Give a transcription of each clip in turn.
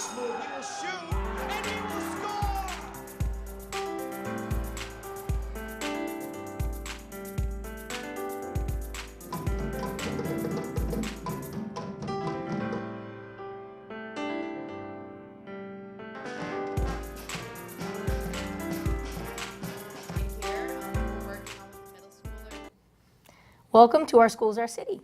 Smooth, he will shoot, and he will score! Welcome to Our Schools, Our City.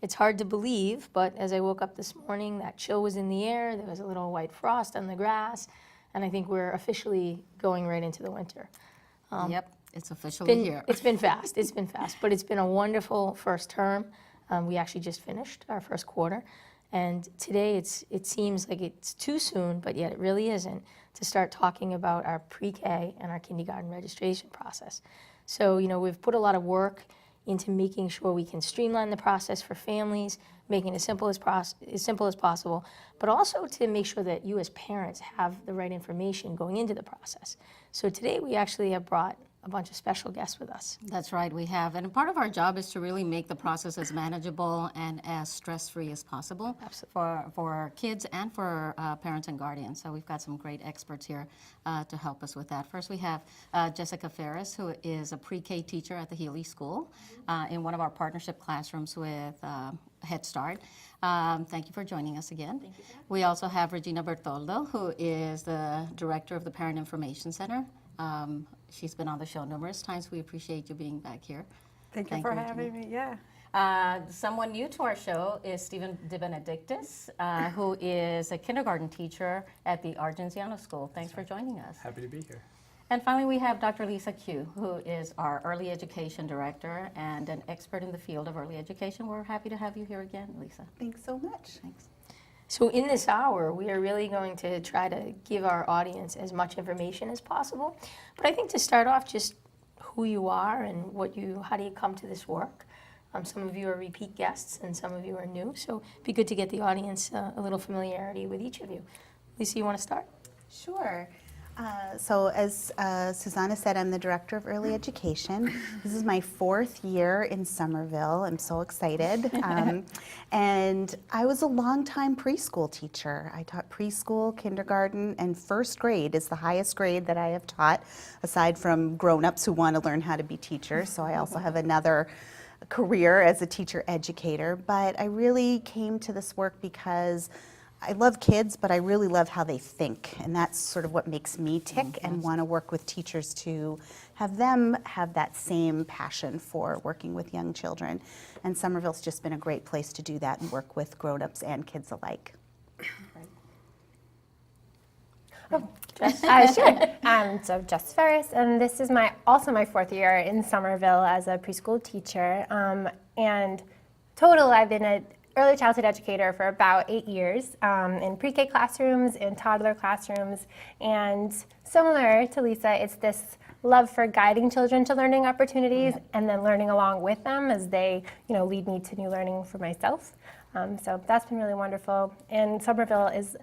It's hard to believe, but as I woke up this morning, that chill was in the air, there was a little white frost on the grass, and I think we're officially going right into the winter. Yep, it's officially here. It's been fast, but it's been a wonderful first term. We actually just finished our first quarter, and today it seems like it's too soon, but yet it really isn't, to start talking about our pre-K and our kindergarten registration process. So, we've put a lot of work into making sure we can streamline the process for families, making it as simple as possible, but also to make sure that you as parents have the right information going into the process. So today we actually have brought a bunch of special guests with us. That's right, we have. And part of our job is to really make the process as manageable and as stress-free as possible. Absolutely. For our kids and for parents and guardians. So we've got some great experts here to help us with that. First, we have Jessica Ferris, who is a pre-K teacher at the Healy School in one of our partnership classrooms with Head Start. Thank you for joining us again. Thank you. We also have Regina Bertoldo, who is the director of the Parent Information Center. She's been on the show numerous times. We appreciate you being back here. Thank you for having me, yeah. Someone new to our show is Stephen DeBenedictis, who is a kindergarten teacher at the Argenziano School. Thanks for joining us. Happy to be here. And finally, we have Dr. Lisa Q, who is our early education director and an expert in the field of early education. We're happy to have you here again, Lisa. Thanks so much. Thanks. So in this hour, we are really going to try to give our audience as much information as possible. But I think to start off, just who you are and how do you come to this work. Some of you are repeat guests and some of you are new, so it'd be good to get the audience a little familiarity with each of you. Lisa, you want to start? Sure. So as Susanna said, I'm the Director of Early Education. This is my 4th year in Somerville. I'm so excited. And I was a longtime preschool teacher. I taught preschool, kindergarten, and 1st grade is the highest grade that I have taught, aside from grown-ups who want to learn how to be teachers. So I also have another career as a teacher educator. But I really came to this work because I love kids, but I really love how they think, and that's sort of what makes me tick and want to work with teachers to have them have that same passion for working with young children. And Somerville's just been a great place to do that and work with grown-ups and kids alike. Sure. So Jess Ferris, and this is also my 4th year in Somerville as a preschool teacher. And total, I've been an early childhood educator for about 8 years in pre-K classrooms, in toddler classrooms, and similar to Lisa, it's this love for guiding children to learning opportunities and then learning along with them as they, lead me to new learning for myself. So that's been really wonderful. And Somerville is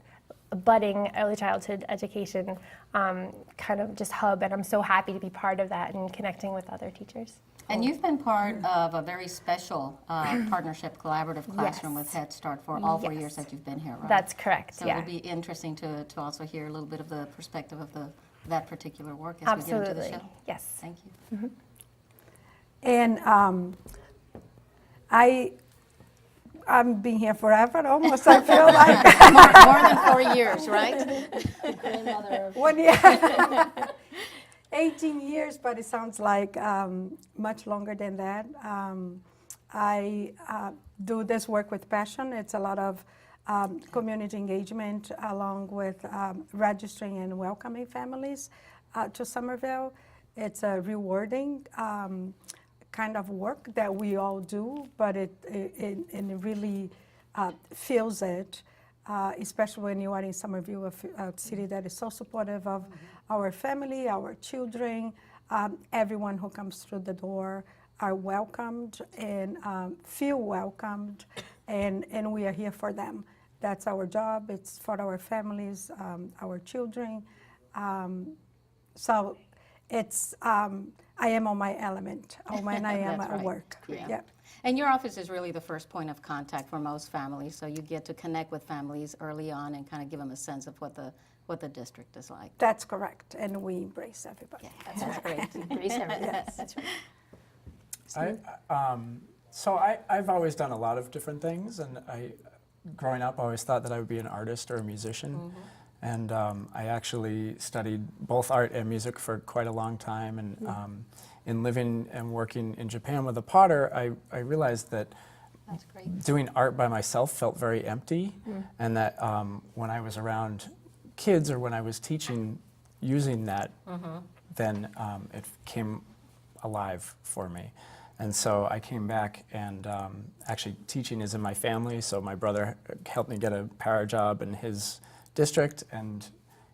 a budding early childhood education kind of just hub, and I'm so happy to be part of that and connecting with other teachers. And you've been part of a very special partnership collaborative classroom with Head Start for all 4 years that you've been here, right? That's correct, So yeah. it'll be interesting to also hear a little bit of the perspective of that particular work as Absolutely. we get into the show. Yes. Thank you. And I've been here forever, almost, I feel like. More than 4 years, right? 1 year. 18 years, but it sounds like much longer than that. I do this work with passion. It's a lot of community engagement along with registering and welcoming families to Somerville. It's a rewarding kind of work that we all do, but it really feels it, especially when you are in Somerville, a city that is so supportive of our family, our children. Everyone who comes through the door are welcomed and feel welcomed, and we are here for them. That's our job. It's for our families, our children. So it's I am on my element when I am That's at right. work. Yeah. And your office is really the first point of contact for most families, so you get to connect with families early on and kind of give them a sense of what the district is like. That's correct, and we embrace everybody. That's great. Embrace everything. That's right. I've always done a lot of different things, and growing up, I always thought that I would be an artist or a musician. And I actually studied both art and music for quite a long time. And in living and working in Japan with a potter, I realized that That's great. doing art by myself felt very empty, and that when I was around kids or when I was teaching using that, then it came alive for me. And so I came back, and actually teaching is in my family, so my brother helped me get a para job in his district, and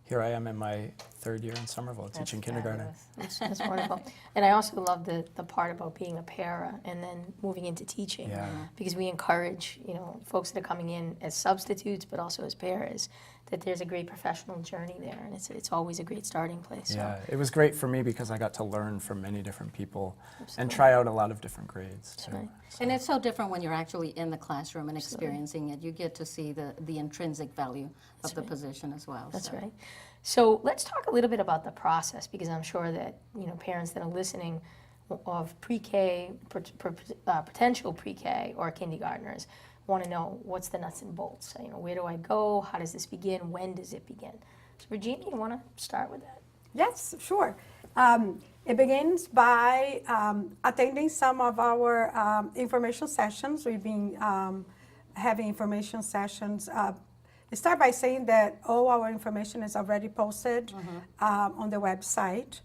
here I am in my third year in Somerville teaching kindergarten. That's wonderful. And I also love the part about being a para and then moving into teaching, Yeah. because we encourage, folks that are coming in as substitutes but also as paras, that there's a great professional journey there, and it's always a great starting place. So. Yeah, it was great for me because I got to learn from many different people and Absolutely. try out a lot of different grades too. right. And it's so different when you're actually in the classroom and experiencing it. You get to see the intrinsic value of the right. position as well. That's so. right. So let's talk a little bit about the process, because I'm sure that parents that are listening of pre-K, potential pre-K or kindergartners want to know what's the nuts and bolts. Where do I go? How does this begin? When does it begin? So Regina, you want to start with that? Yes, sure. It begins by attending some of our information sessions. We've been having information sessions. Start by saying that all our information is already posted on the website.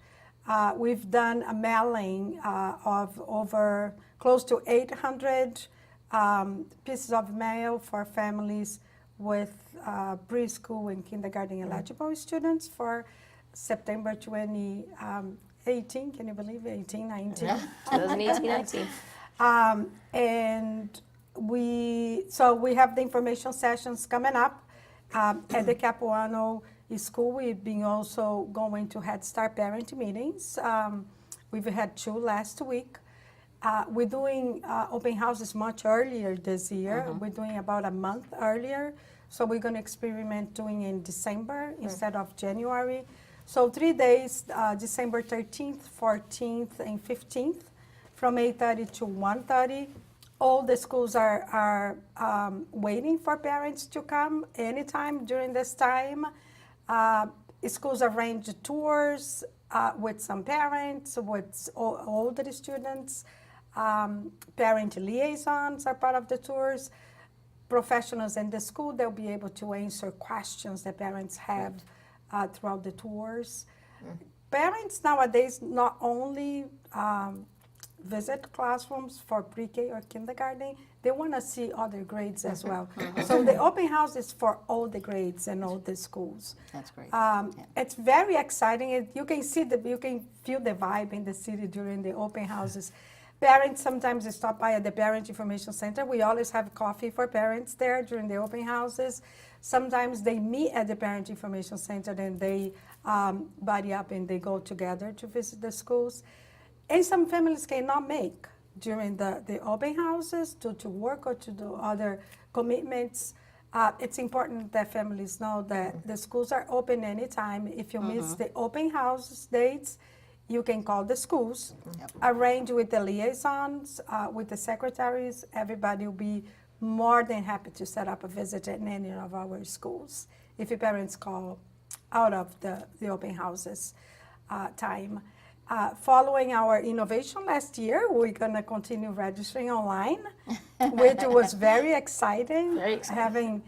We've done a mailing of over close to 800 pieces of mail for families with preschool and kindergarten eligible students for September 2018. Can you believe it? 18, 19? Yeah, 2018-19. And we have the information sessions coming up at the Capuano School. We've been also going to Head Start parent meetings. We've had 2 last week. We're doing open houses much earlier this year. We're doing about a month earlier. So we're going to experiment doing in December instead of January. So 3 days, December 13th, 14th, and 15th, from 8:30 to 1:30. All the schools are waiting for parents to come anytime during this time. Schools arrange tours with some parents, with older students. Parent liaisons are part of the tours. Professionals in the school, they'll be able to answer questions that parents have throughout the tours. Parents nowadays not only visit classrooms for pre-K or kindergarten, they want to see other grades as well. So the open house is for all the grades and all the schools. That's great. It's very exciting. You can feel the vibe in the city during the open houses. Parents sometimes stop by at the Parent Information Center. We always have coffee for parents there during the open houses. Sometimes they meet at the Parent Information Center and they buddy up and they go together to visit the schools. And some families cannot make during the open houses due to work or to do other commitments. It's important that families know that the schools are open anytime. If you miss the open house dates, you can call the schools, arrange with the liaisons, with the secretaries. Everybody will be more than happy to set up a visit at any of our schools if your parents call out of the open houses time. Following our innovation last year, we're going to continue registering online, which was very exciting, having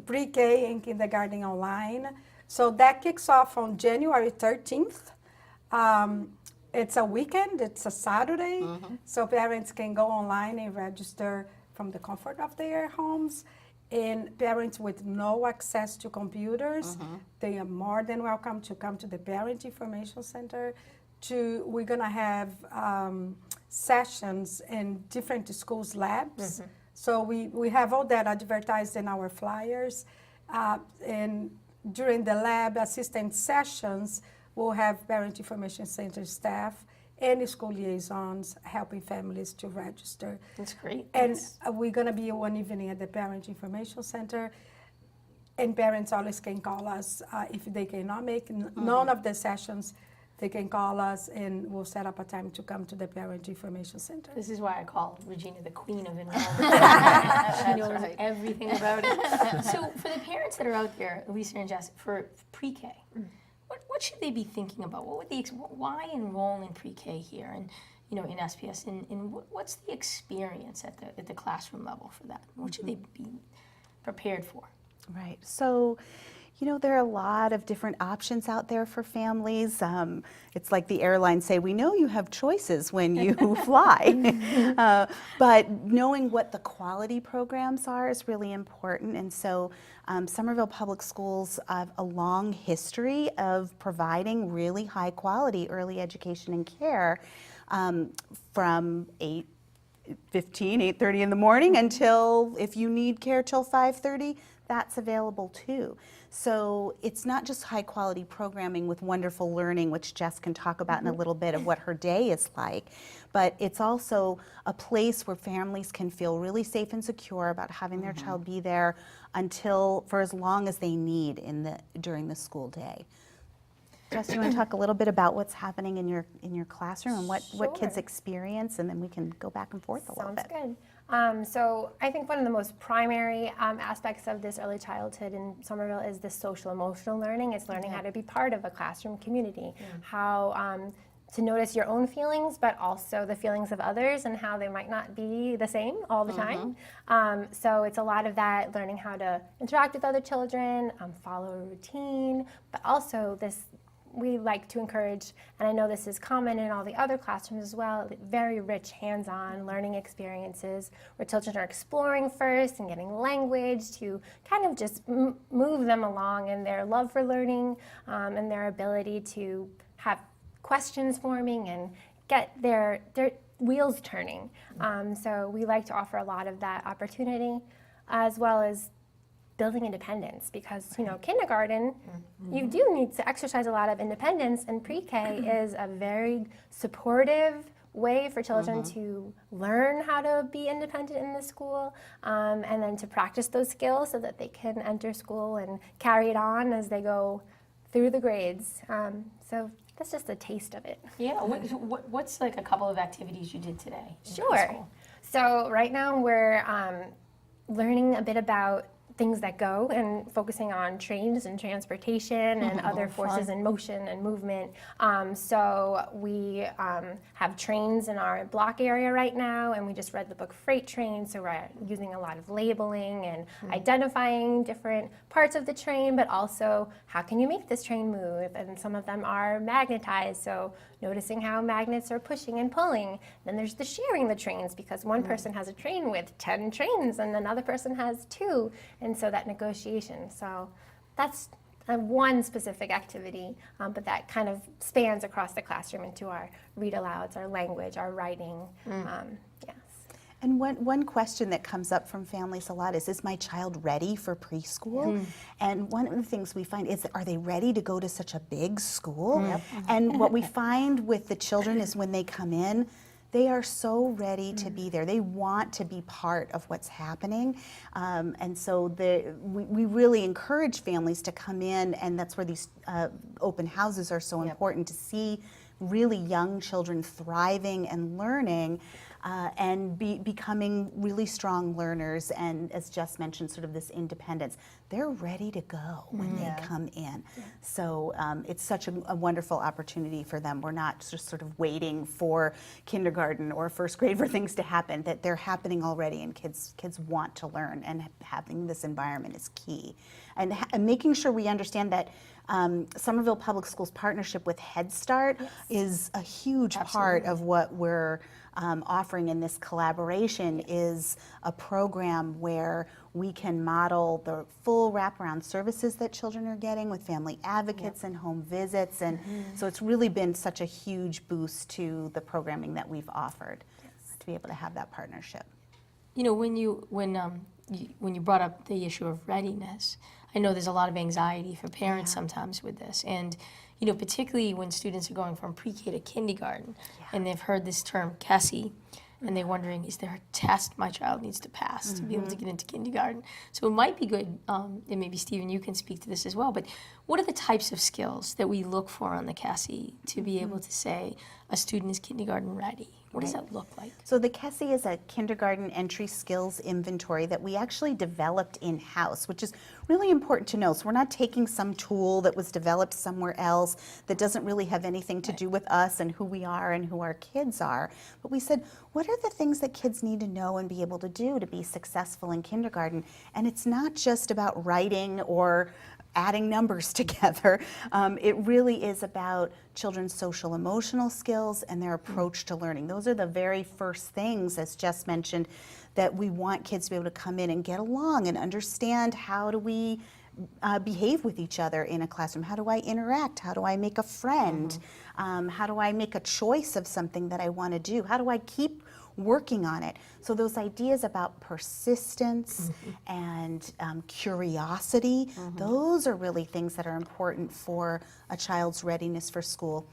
pre-K and kindergarten online. So that kicks off on January 13th. It's a weekend, it's a Saturday, so parents can go online and register from the comfort of their homes. And parents with no access to computers, they are more than welcome to come to the Parent Information Center. We're going to have sessions in different schools' labs. So we have all that advertised in our flyers. And during the lab assistant sessions, we'll have Parent Information Center staff and school liaisons helping families to register. That's great. And we're going to be one evening at the Parent Information Center. And parents always can call us if they cannot make none of the sessions. They can call us and we'll set up a time to come to the Parent Information Center. This is why I call Regina the queen of enrollment. She knows everything about it. So for the parents that are out there, Lisa and Jess, for pre-K, what should they be thinking about? What would why enroll in pre-K here and in SPS? And what's the experience at the classroom level for that? What should they be prepared for? Right. So, there are a lot of different options out there for families. It's like the airlines say, we know you have choices when you fly. But knowing what the quality programs are is really important. And so Somerville Public Schools have a long history of providing really high quality early education and care from 8:30 in the morning until, if you need care till 5:30, that's available too. So it's not just high quality programming with wonderful learning, which Jess can talk about in a little bit of what her day is like, but it's also a place where families can feel really safe and secure about having their child be there for as long as they need during the school day. Jess, do you want to talk a little bit about what's happening in your classroom and what kids experience, and then we can go back and forth a little bit. Sounds good. So I think one of the most primary aspects of this early childhood in Somerville is the social emotional learning. It's learning how to be part of a classroom community, how to notice your own feelings, but also the feelings of others and how they might not be the same all the time. So it's a lot of that, learning how to interact with other children, follow a routine, but also we like to encourage, and I know this is common in all the other classrooms as well, very rich hands-on learning experiences where children are exploring first and getting language to kind of just move them along in their love for learning and their ability to have questions forming and get their wheels turning. So we like to offer a lot of that opportunity, as well as building independence, because kindergarten, you do need to exercise a lot of independence, and pre-K is a very supportive way for children to learn how to be independent in the school, and then to practice those skills so that they can enter school and carry it on as they go through the grades. So that's just a taste of it. Yeah, what's like a couple of activities you did today? Sure. So right now we're learning a bit about things that go and focusing on trains and transportation and other forces in motion and movement. So we have trains in our block area right now, and we just read the book Freight Train, so we're using a lot of labeling and identifying different parts of the train, but also how can you make this train move? And some of them are magnetized, so noticing how magnets are pushing and pulling. Then there's the sharing the trains, because one person has a train with 10 trains and another person has 2. And so that negotiation. So that's one specific activity, but that kind of spans across the classroom into our read-alouds, our language, our writing. Yes. And one question that comes up from families a lot is my child ready for preschool? And one of the things we find is, are they ready to go to such a big school? And what we find with the children is when they come in, they are so ready to be there. They want to be part of what's happening. And so we really encourage families to come in, and that's where these open houses are so important, to see really young children thriving and learning and becoming really strong learners, and as Jess mentioned, sort of this independence. They're ready to go when they come in. So it's such a wonderful opportunity for them. We're not just sort of waiting for kindergarten or first grade for things to happen, that they're happening already, and kids want to learn, and having this environment is key. And making sure we understand that Somerville Public Schools' partnership with Head Start is a huge part of what we're offering in this collaboration, is a program where we can model the full wraparound services that children are getting with family advocates and home visits. And so it's really been such a huge boost to the programming that we've offered to be able to have that partnership. You know, when you brought up the issue of readiness, I know there's a lot of anxiety for parents sometimes with this, and you know, particularly when students are going from pre-K to kindergarten, and they've heard this term Cassie, and they're wondering, is there a test my child needs to pass to be able to get into kindergarten? So it might be good, and maybe Stephen, you can speak to this as well, but what are the types of skills that we look for on the Cassie to be able to say a student is kindergarten ready? What does that look like? So the Cassie is a kindergarten entry skills inventory that we actually developed in-house, which is really important to know. So we're not taking some tool that was developed somewhere else that doesn't really have anything to do with us and who we are and who our kids are. But we said, what are the things that kids need to know and be able to do to be successful in kindergarten? And it's not just about writing or adding numbers together. It really is about children's social emotional skills and their approach to learning. Those are the very first things, as Jess mentioned, that we want kids to be able to come in and get along and understand how do we behave with each other in a classroom. How do I interact? How do I make a friend? How do I make a choice of something that I want to do? How do I keep working on it? So those ideas about persistence and curiosity, those are really things that are important for a child's readiness for school.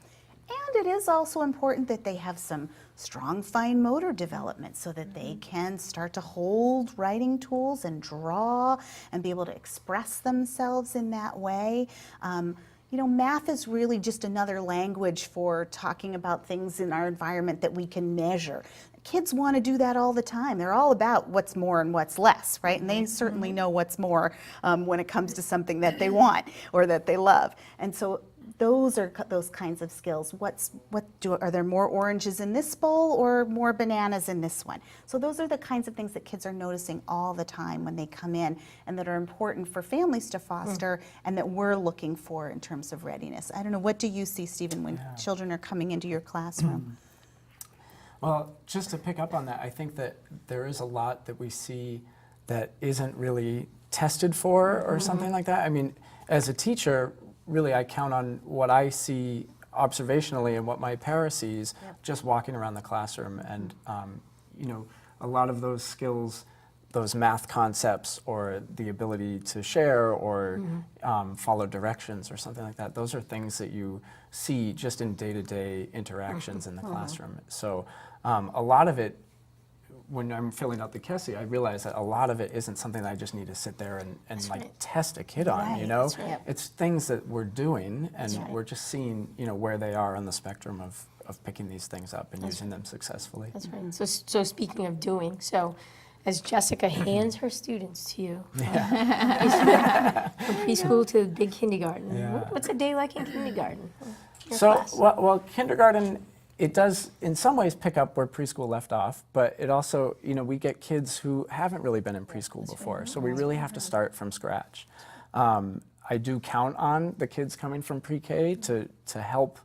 And it is also important that they have some strong fine motor development so that they can start to hold writing tools and draw and be able to express themselves in that way. You know, math is really just another language for talking about things in our environment that we can measure. Kids want to do that all the time. They're all about what's more and what's less, right? And they certainly know what's more when it comes to something that they want or that they love. And so those are those kinds of skills. Are there more oranges in this bowl or more bananas in this one? So those are the kinds of things that kids are noticing all the time when they come in and that are important for families to foster and that we're looking for in terms of readiness. I don't know, what do you see, Stephen, when children are coming into your classroom? Well, just to pick up on that, I think that there is a lot that we see that isn't really tested for or something like that. I mean, as a teacher, really I count on what I see observationally and what my para sees just walking around the classroom. And, you know, a lot of those skills, those math concepts or the ability to share or follow directions or something like that, those are things that you see just in day-to-day interactions in the classroom. So a lot of it, when I'm filling out the Cassie, I realize that a lot of it isn't something that I just need to sit there and like test a kid on, you know? It's things that we're doing and we're just seeing, you know, where they are on the spectrum of picking these things up and using them successfully. That's right. So speaking of doing, so as Jessica hands her students to you, from preschool to big kindergarten, what's a day like in kindergarten? Your class? Well, kindergarten, it does in some ways pick up where preschool left off, but it also, you know, we get kids who haven't really been in preschool before, so we really have to start from scratch. I do count on the kids coming from pre-K to help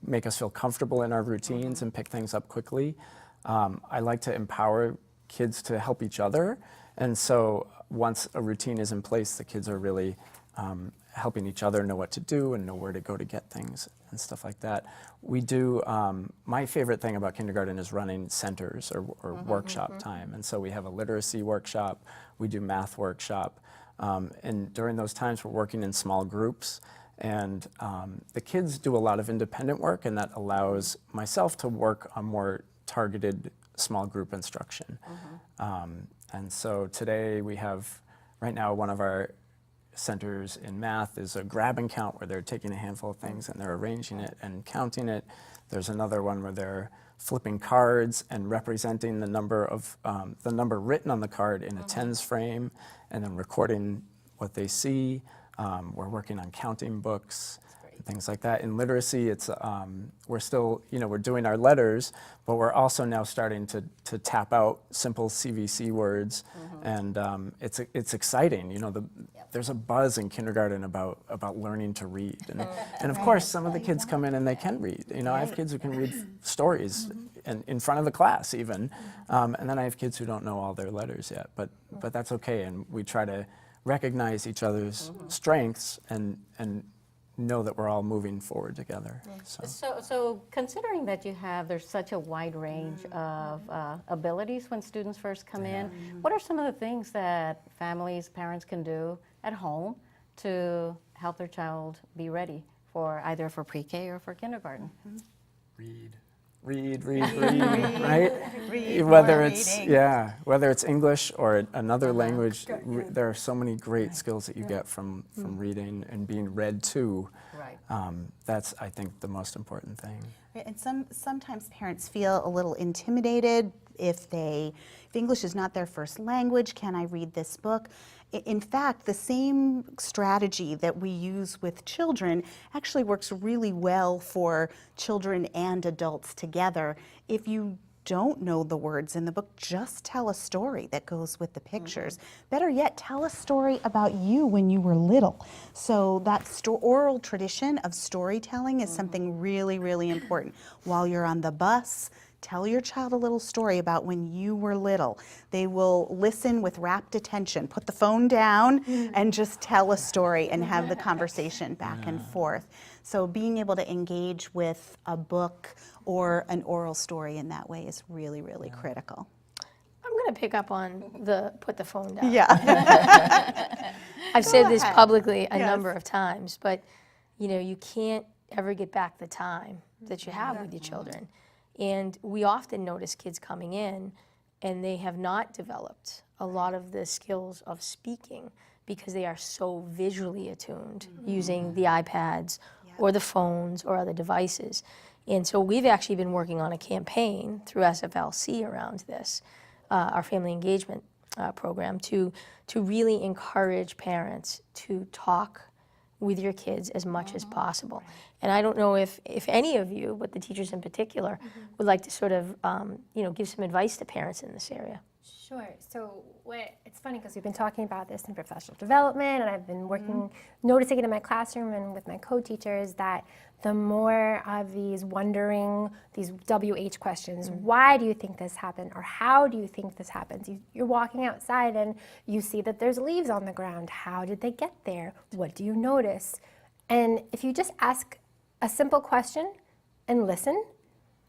make us feel comfortable in our routines and pick things up quickly. I like to empower kids to help each other, and so once a routine is in place, the kids are really helping each other know what to do and know where to go to get things and stuff like that. We do, my favorite thing about kindergarten is running centers or workshop time. And so we have a literacy workshop, we do math workshop, and during those times we're working in small groups. And the kids do a lot of independent work, and that allows myself to work on more targeted small group instruction. And so today we have, right now, one of our centers in math is a grab and count where they're taking a handful of things and they're arranging it and counting it. There's another one where they're flipping cards and representing the number of the number written on the card in a tens frame and then recording what they see. We're working on counting books and things like that. In literacy, it's we're still, you know, we're doing our letters, but we're also now starting to tap out simple CVC words, and it's exciting. You know, there's a buzz in kindergarten about learning to read, and of course some of the kids come in and they can read. You know, I have kids who can read stories in front of the class even, and then I have kids who don't know all their letters yet, but that's okay, and we try to recognize each other's strengths and know that we're all moving forward together. So considering that there's such a wide range of abilities when students first come in, what are some of the things that families, parents can do at home to help their child be ready for either for pre-K or for kindergarten? Read, right? Read Whether more it's reading. whether it's English or another language, there are so many great skills that you get from reading and being read to. Right. That's, I think, the most important thing. Right, and sometimes parents feel a little intimidated if English is not their first language. Can I read this book? In fact, the same strategy that we use with children actually works really well for children and adults together. If you don't know the words in the book, just tell a story that goes with the pictures. Better yet, tell a story about you when you were little. So that oral tradition of storytelling is something really, really important. While you're on the bus, tell your child a little story about when you were little. They will listen with rapt attention. Put the phone down and just tell a story and have the conversation back and forth. So being able to engage with a book or an oral story in that way is really, really critical. I'm going to pick up on the put the phone down. Yeah. I've said this publicly a Yes. number of times, but you can't ever get back the time that you have with your children. And we often notice kids coming in and they have not developed a lot of the skills of speaking because they are so visually attuned using the iPads or the phones or other devices. And so we've actually been working on a campaign through SFLC around this, our family engagement program, to really encourage parents to talk with your kids as much as possible. And I don't know if any of you, but the teachers in particular, would like to sort of give some advice to parents in this area. Sure. So it's funny because we've been talking about this in professional development, and I've been noticing it in my classroom and with my co-teachers that the more of these WH questions, why do you think this happened, or how do you think this happens? You're walking outside and you see that there's leaves on the ground. How did they get there? What do you notice? And if you just ask a simple question and listen,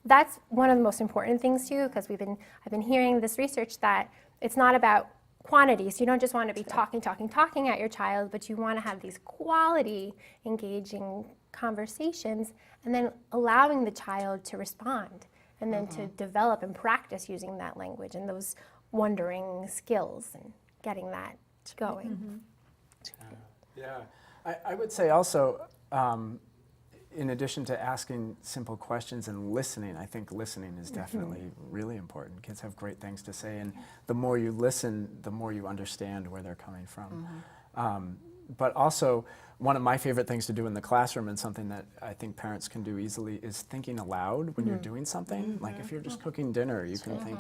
that's one of the most important things too, because I've been hearing this research that it's not about quantity. So you don't just want to be talking at your child, but you want to have these quality, engaging conversations, and then allowing the child to respond, and then to develop and practice using that language and those wondering skills and getting that going. Yeah, I would say also, in addition to asking simple questions and listening, I think listening is definitely really important. Kids have great things to say, and the more you listen, the more you understand where they're coming from. But also, one of my favorite things to do in the classroom, and something that I think parents can do easily, is thinking aloud when you're doing something. Like if you're just cooking dinner, you can think,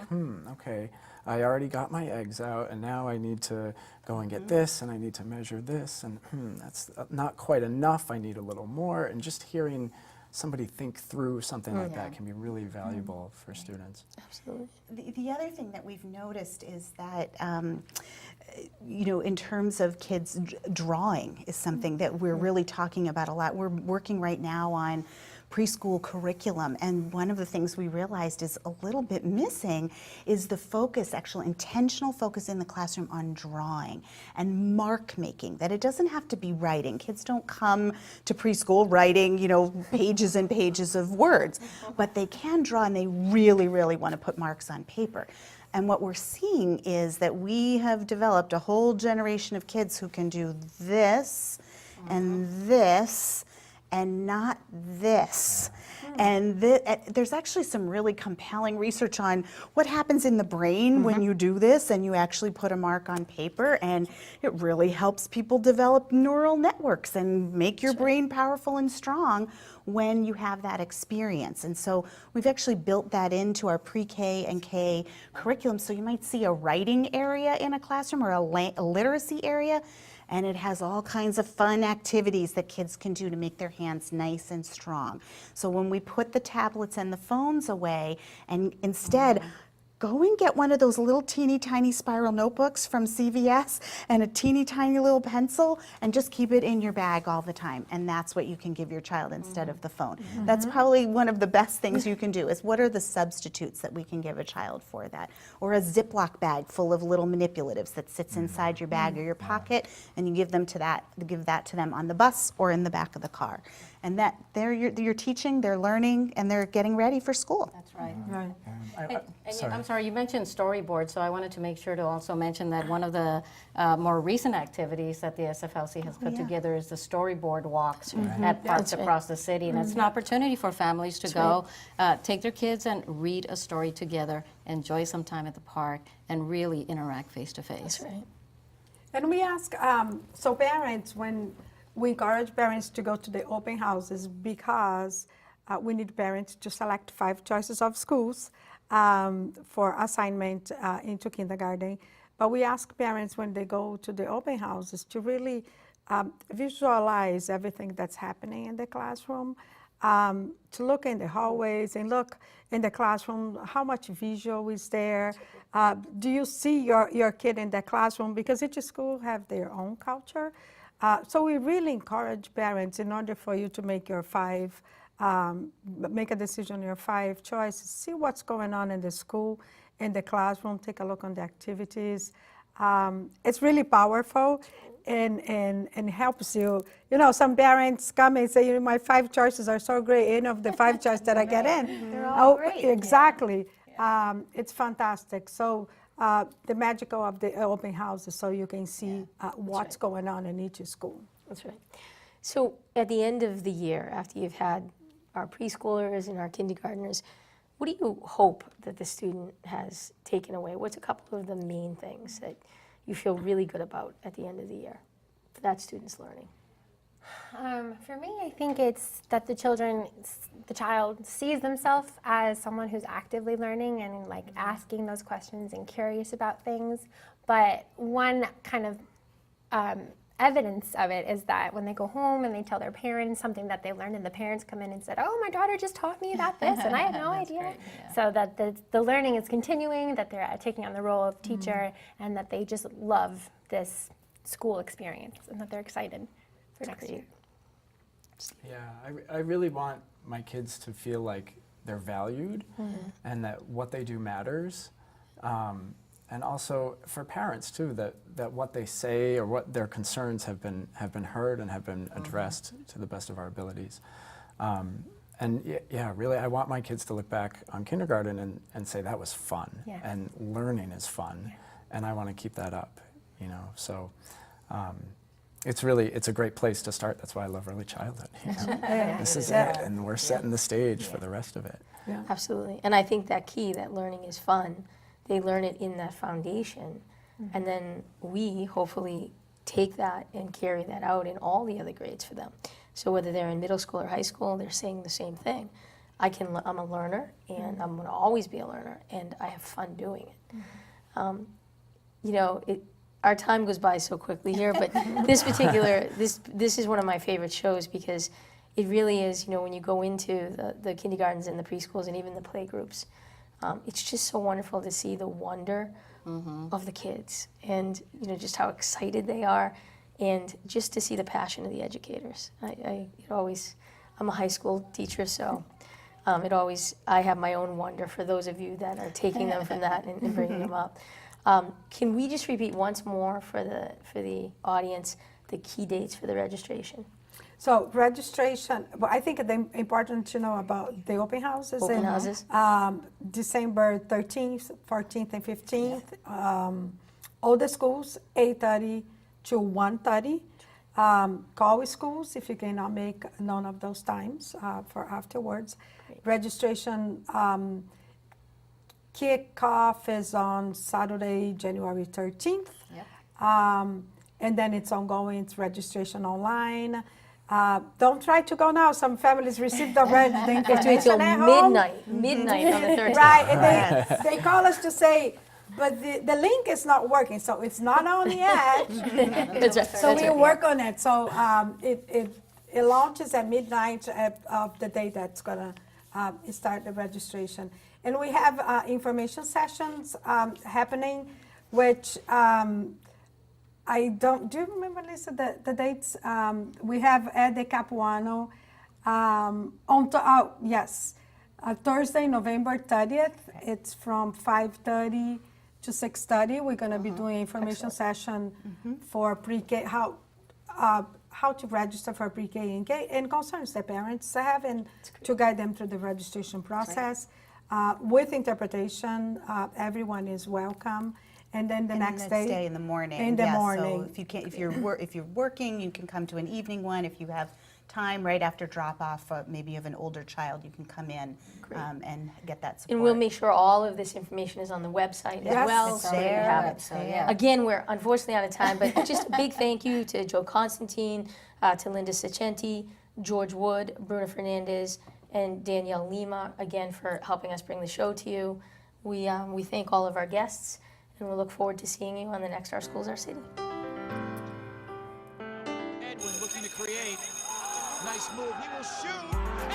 okay, I already got my eggs out, and now I need to go and get this, and I need to measure this, and that's not quite enough, I need a little more. And just hearing somebody think through something like that can be really valuable for students. Absolutely. The other thing that we've noticed is that, in terms of kids, drawing is something that we're really talking about a lot. We're working right now on preschool curriculum, and one of the things we realized is a little bit missing is the focus, actual intentional focus in the classroom on drawing and mark making, that it doesn't have to be writing. Kids don't come to preschool writing, pages and pages of words, but they can draw, and they really, really want to put marks on paper. And what we're seeing is that we have developed a whole generation of kids who can do this and this and not this. And there's actually some really compelling research on what happens in the brain when you do this and you actually put a mark on paper, and it really helps people develop neural networks and make your brain powerful and strong when you have that experience. And so we've actually built that into our pre-K and K curriculum. So you might see a writing area in a classroom or a literacy area, and it has all kinds of fun activities that kids can do to make their hands nice and strong. So when we put the tablets and the phones away and instead go and get one of those little teeny tiny spiral notebooks from CVS and a teeny tiny little pencil and just keep it in your bag all the time. And that's what you can give your child instead of the phone. That's probably one of the best things you can do is what are the substitutes that we can give a child for that? Or a Ziploc bag full of little manipulatives that sits inside your bag or your pocket, and you give that to them on the bus or in the back of the car. And that you're teaching, they're learning, and they're getting ready for school. That's right. Right. I'm sorry, you mentioned storyboards, so I wanted to make sure to also mention that one of the more recent activities that the SFLC has put together is the storyboard walks at parks across the city. And it's an opportunity for families to go, take their kids and read a story together, enjoy some time at the park, and really interact face to face. That's right. And we ask, so parents, when we encourage parents to go to the open houses because we need parents to select 5 choices of schools for assignment into kindergarten. But we ask parents when they go to the open houses to really visualize everything that's happening in the classroom, to look in the hallways and look in the classroom, how much visual is there? Do you see your kid in the classroom? Because each school have their own culture. So we really encourage parents in order for you to make your make a decision on your 5 choices, see what's going on in the school, in the classroom, take a look on the activities. It's really powerful and helps you. You know, some parents come and say, my 5 choices are so great, any of the 5 choices that I get in. They're all great. Exactly. It's fantastic. So the magical of the open houses, so you can see what's going on in each school. That's right. So at the end of the year, after you've had our preschoolers and our kindergartners, what do you hope that the student has taken away? What's a couple of the main things that you feel really good about at the end of the year for that student's learning? For me, I think it's that the child sees themselves as someone who's actively learning and like asking those questions and curious about things. But one kind of evidence of it is that when they go home and they tell their parents something that they learned, and the parents come in and said, "Oh, my daughter just taught me about this, and I had no idea." Great, yeah. So that the learning is continuing, that they're taking on the role of teacher, and that they just love this school experience, and that they're excited for next year. Yeah, I really want my kids to feel like they're valued and that what they do matters. And also for parents too, that what they say or what their concerns have been heard and have been addressed to the best of our abilities. And yeah, really, I want my kids to look back on kindergarten and say that was fun, Yeah. and learning is fun, and I want to keep that up, you know. So it's a great place to start. That's why I love early childhood. You know? This is it, and we're setting the stage for the rest of it. Yeah. Absolutely. And I think that key, that learning is fun, they learn it in that foundation. And then we hopefully take that and carry that out in all the other grades for them. So whether they're in middle school or high school, they're saying the same thing. I'm a learner, and I'm going to always be a learner, and I have fun doing it. You know, our time goes by so quickly here, but this is one of my favorite shows because it really is, you know, when you go into the kindergartens and the preschools and even the play groups, it's just so wonderful to see the wonder of the kids and, you know, just how excited they are, and just to see the passion of the educators. I'm a high school teacher, so I have my own wonder for those of you that are taking them from that and bringing them up. Can we just repeat once more for the audience the key dates for the registration? So registration, well, I think it's important to know about the open houses. Open houses. December 13th, 14th, and 15th. All the schools, 8:30 to 1:30. Call schools if you cannot make none of those times for afterwards. Registration kickoff is on Saturday, January 13th. Yep. And then it's ongoing, it's registration online. Don't try to go now. Some families received already the You have to wait information till at home. midnight on the 13th. Right, and they call us to say, but the link is not working, so it's not on yet. That's right. So we work on it. So it launches at midnight of the day that's gonna start the registration. And we have information sessions happening, which I don't, do you remember, Lisa, the dates? We have at the Capuano yes, Thursday, November 30th. It's from 5:30 to 6:30. We're going to be doing information session for pre-K, how to register for pre-K and K, and concerns that parents have, and to guide them through the registration process. With interpretation, everyone is welcome. And then the next day in the morning. In the morning. So if you can't, if you're working, you can come to an evening one. If you have time right after drop off, maybe of an older child, you can come in and get that support. And we'll make sure all of this information is on the website as well, it's so that you there. have it. So, yeah. Again, we're unfortunately out of time, but just a big thank you to Joe Constantine, to Linda Sacenti, George Wood, Bruna Fernandez, and Danielle Lima, again, for helping us bring the show to you. We thank all of our guests, and we look forward to seeing you on the next Our Schools, Our City. Edwin looking to create. Nice move. He will shoot.